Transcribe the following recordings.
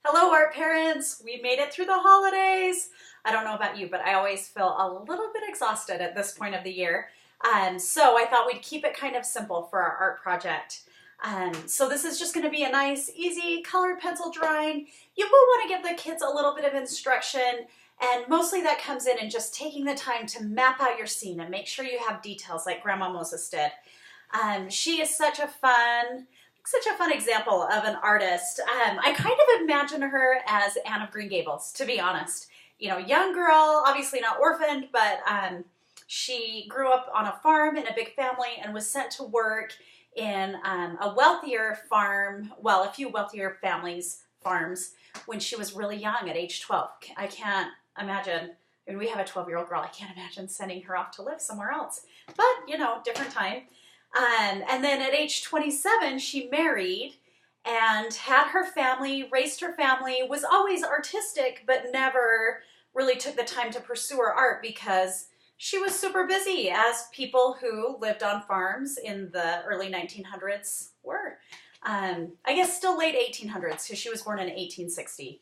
Hello, art parents. We made it through the holidays. I don't know about you, but I always feel a little bit exhausted at this point of the year. So I thought we'd keep it kind of simple for our art project. So this is just going to be a nice, easy colored pencil drawing. You will want to give the kids a little bit of instruction, and mostly that comes in just taking the time to map out your scene and make sure you have details like Grandma Moses did. She is such a fun example of an artist. I kind of imagine her as Anne of Green Gables, to be honest. You know, young girl, obviously not orphaned, but she grew up on a farm in a big family and was sent to work in a wealthier farm, well, a few wealthier families' farms when she was really young at age 12. I can't imagine, I mean, we have a 12-year-old girl, I can't imagine sending her off to live somewhere else. But, you know, different time. And then at age 27, she married and had her family, raised her family, was always artistic, but never really took the time to pursue her art because she was super busy, as people who lived on farms in the early 1900s were. I guess still late 1800s, because she was born in 1860.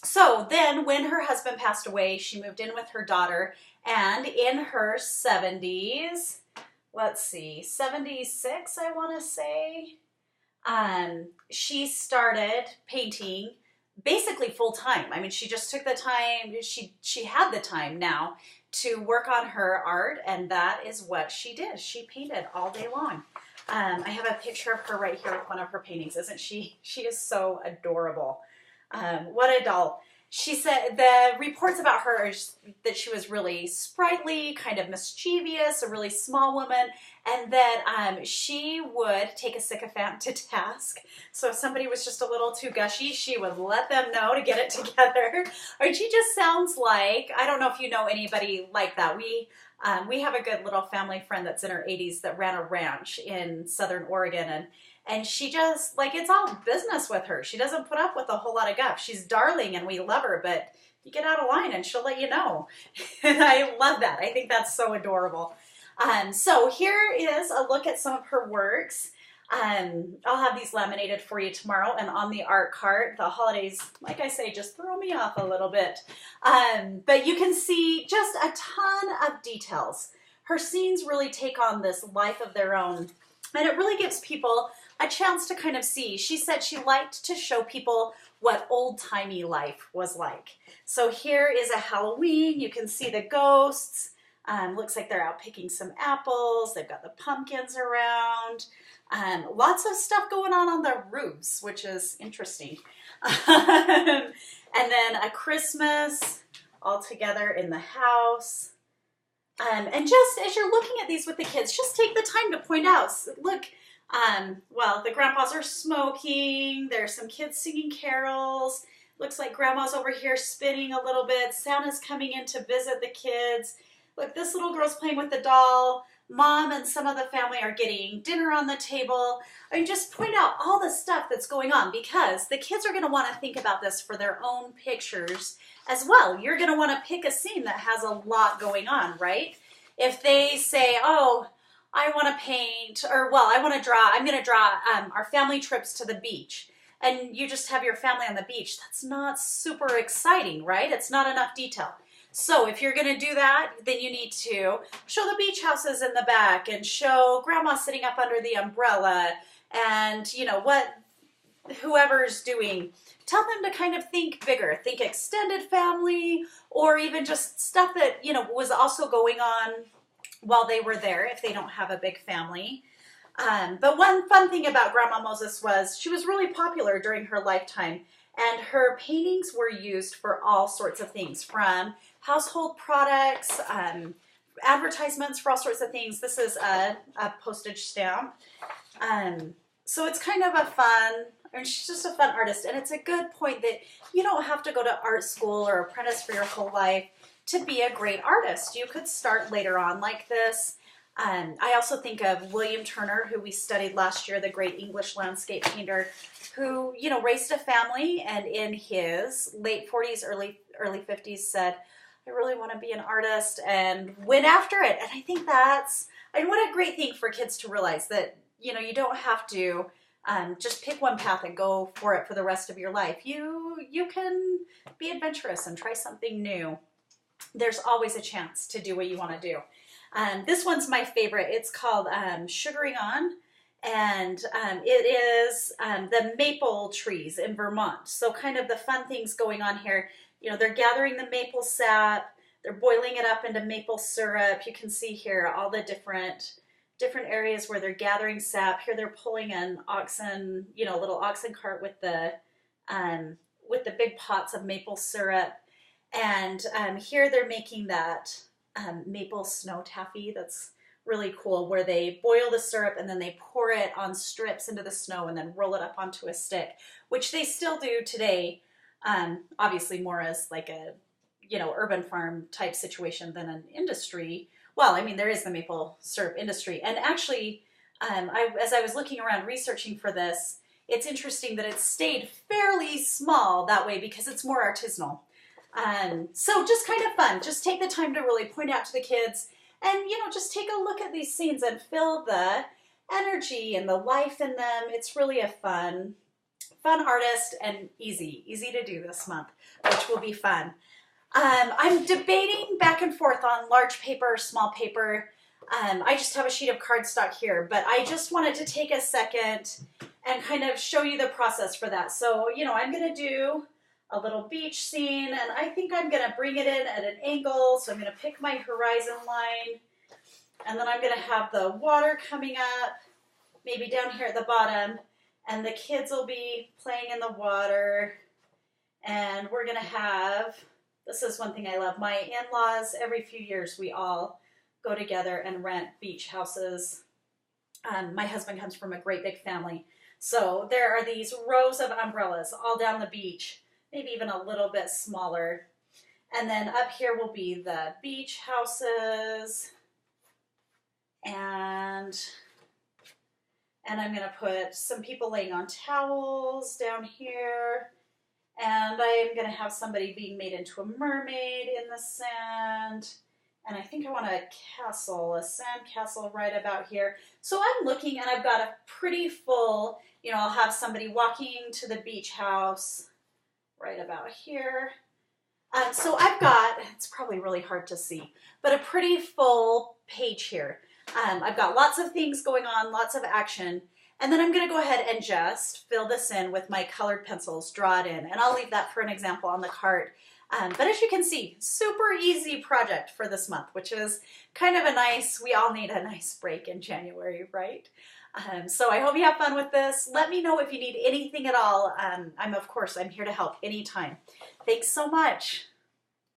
So then when her husband passed away, she moved in with her daughter, and in her 70s, let's see, 76, I want to say, she started painting basically full time. I mean, she just took the time, she had the time now to work on her art, and that is what she did. She painted all day long. I have a picture of her right here with one of her paintings. Isn't she? She is so adorable. What a doll. She said the reports about her is that she was really sprightly, kind of mischievous, a really small woman, and that she would take a sycophant to task. So if somebody was just a little too gushy, she would let them know to get it together. Or she just sounds like, I don't know if you know anybody like that. We have a good little family friend that's in her 80s that ran a ranch in Southern Oregon, and she just, like, it's all business with her. She doesn't put up with a whole lot of guff. She's darling and we love her, but you get out of line and she'll let you know. And I love that. I think that's so adorable. So here is a look at some of her works. I'll have these laminated for you tomorrow and on the art cart. The holidays, like I say, just throw me off a little bit. But you can see just a ton of details. Her scenes really take on this life of their own, and it really gives people a chance to kind of see. She said she liked to show people what old-timey life was like. So here is a Halloween. You can see the ghosts. Looks like they're out picking some apples. They've got the pumpkins around. Lots of stuff going on the roofs, which is interesting. And then a Christmas all together in the house. And just as you're looking at these with the kids, just take the time to point out, look, well, the grandpas are smoking, there's some kids singing carols, looks like grandma's over here spinning a little bit, Santa's coming in to visit the kids. Look, this little girl's playing with the doll, mom and some of the family are getting dinner on the table. I mean, just point out all the stuff that's going on, because the kids are going to want to think about this for their own pictures as well. You're going to want to pick a scene that has a lot going on, right? If they say, oh, I want to paint, or, well, I want to draw, I'm going to draw our family trips to the beach, and you just have your family on the beach, that's not super exciting, right? It's not enough detail. So if you're going to do that, then you need to show the beach houses in the back and show grandma sitting up under the umbrella and, you know, what whoever's doing. Tell them to kind of think bigger, think extended family, or even just stuff that, you know, was also going on while they were there if they don't have a big family. But one fun thing about Grandma Moses was she was really popular during her lifetime, and her paintings were used for all sorts of things, from household products, advertisements for all sorts of things. This is a postage stamp. So it's kind of a fun, I mean, she's just a fun artist, and it's a good point that you don't have to go to art school or apprentice for your whole life to be a great artist. You could start later on like this. I also think of William Turner, who we studied last year, the great English landscape painter, who, you know, raised a family, and in his late 40s, early 50s said, I really want to be an artist, and went after it. And I think that's, I mean, what a great thing for kids to realize that, you know, you don't have to Just pick one path and go for it for the rest of your life. You can be adventurous and try something new. There's always a chance to do what you want to do. This one's my favorite. It's called Sugaring On, and it is the maple trees in Vermont. So kind of the fun things going on here. You know, they're gathering the maple sap, they're boiling it up into maple syrup. You can see here all the different areas where they're gathering sap. Here they're pulling an oxen, you know, little oxen cart with the big pots of maple syrup. And here they're making that maple snow taffy. That's really cool, where they boil the syrup and then they pour it on strips into the snow and then roll it up onto a stick, which they still do today. Obviously more as like a, you know, urban farm type situation than an industry. Well, I mean, there is the maple syrup industry. And actually, as I was looking around researching for this, it's interesting that it's stayed fairly small that way because it's more artisanal. So just kind of fun. Just take the time to really point out to the kids and, you know, just take a look at these scenes and feel the energy and the life in them. It's really a fun artist and easy to do this month, which will be fun. I'm debating back and forth on large paper or small paper. I just have a sheet of cardstock here, but I just wanted to take a second and kind of show you the process for that. So, you know, I'm going to do a little beach scene, and I think I'm going to bring it in at an angle. So I'm going to pick my horizon line, and then I'm going to have the water coming up, maybe down here at the bottom, and the kids will be playing in the water, and we're going to have, this is one thing I love, my in-laws, every few years we all go together and rent beach houses. My husband comes from a great big family. So there are these rows of umbrellas all down the beach, maybe even a little bit smaller. And then up here will be the beach houses. And I'm going to put some people laying on towels down here. And I'm going to have somebody being made into a mermaid in the sand. And I think I want a castle, a sand castle right about here. So I'm looking, and I've got a pretty full, you know, I'll have somebody walking to the beach house right about here. So I've got, it's probably really hard to see, but a pretty full page here. I've got lots of things going on, lots of action. And then I'm going to go ahead and just fill this in with my colored pencils, draw it in, and I'll leave that for an example on the card. But as you can see, super easy project for this month, which is kind of a nice, we all need a nice break in January, right? So I hope you have fun with this. Let me know if you need anything at all. Of course, I'm here to help anytime. Thanks so much.